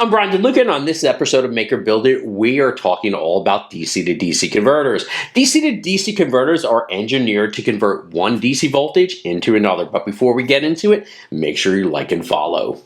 I'm Brian DeLuca, and on this episode of Make or Build It, we are talking all about DC to DC converters. DC to DC converters are engineered to convert one DC voltage into another. But before we get into it, make sure you like and follow.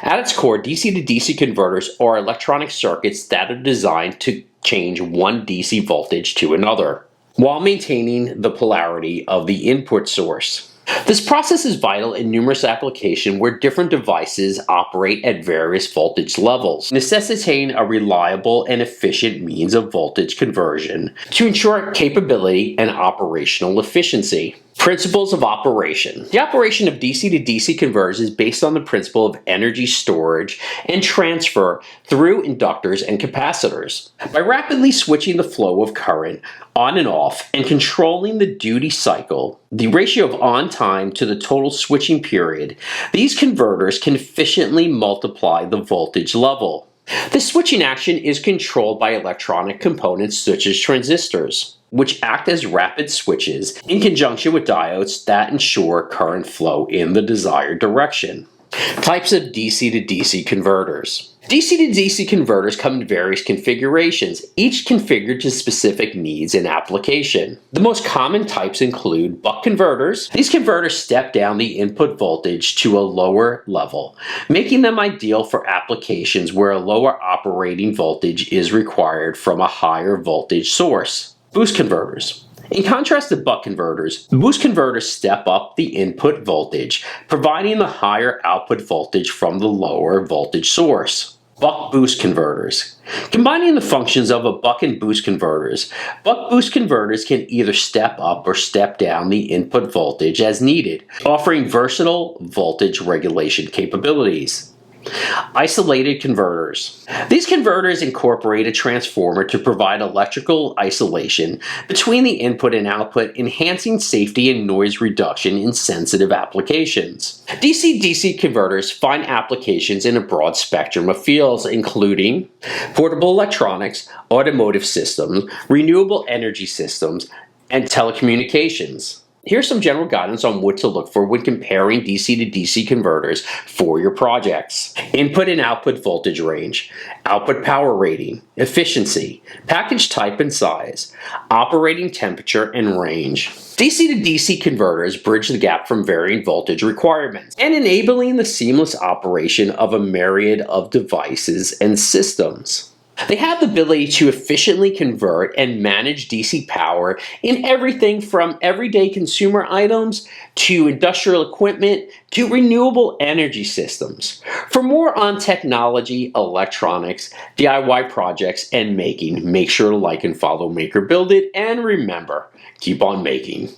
At its core, DC to DC converters are electronic circuits that are designed to change one DC voltage to another, while maintaining the polarity of the input source. This process is vital in numerous applications where different devices operate at various voltage levels, necessitating a reliable and efficient means of voltage conversion to ensure capability and operational efficiency. Principles of operation. The operation of DC to DC converters is based on the principle of energy storage and transfer through inductors and capacitors. By rapidly switching the flow of current on and off and controlling the duty cycle, the ratio of on time to the total switching period, these converters can efficiently multiply the voltage level. The switching action is controlled by electronic components such as transistors, which act as rapid switches in conjunction with diodes that ensure current flow in the desired direction. Types of DC to DC converters. DC to DC converters come in various configurations, each configured to specific needs and application. The most common types include buck converters. These converters step down the input voltage to a lower level, making them ideal for applications where a lower operating voltage is required from a higher voltage source. Boost converters. In contrast to buck converters, boost converters step up the input voltage, providing the higher output voltage from the lower voltage source. Buck boost converters. Combining the functions of a buck and boost converters, buck boost converters can either step up or step down the input voltage as needed, offering versatile voltage regulation capabilities. Isolated converters. These converters incorporate a transformer to provide electrical isolation between the input and output, enhancing safety and noise reduction in sensitive applications. DC-DC converters find applications in a broad spectrum of fields, including portable electronics, automotive systems, renewable energy systems, and telecommunications. Here's some general guidance on what to look for when comparing DC to DC converters for your projects. Input and output voltage range, output power rating, efficiency, package type and size, operating temperature and range. DC to DC converters bridge the gap from varying voltage requirements and enabling the seamless operation of a myriad of devices and systems. They have the ability to efficiently convert and manage DC power in everything from everyday consumer items to industrial equipment to renewable energy systems. For more on technology, electronics, DIY projects, and making, make sure to like and follow Make or Build It, and remember, keep on making.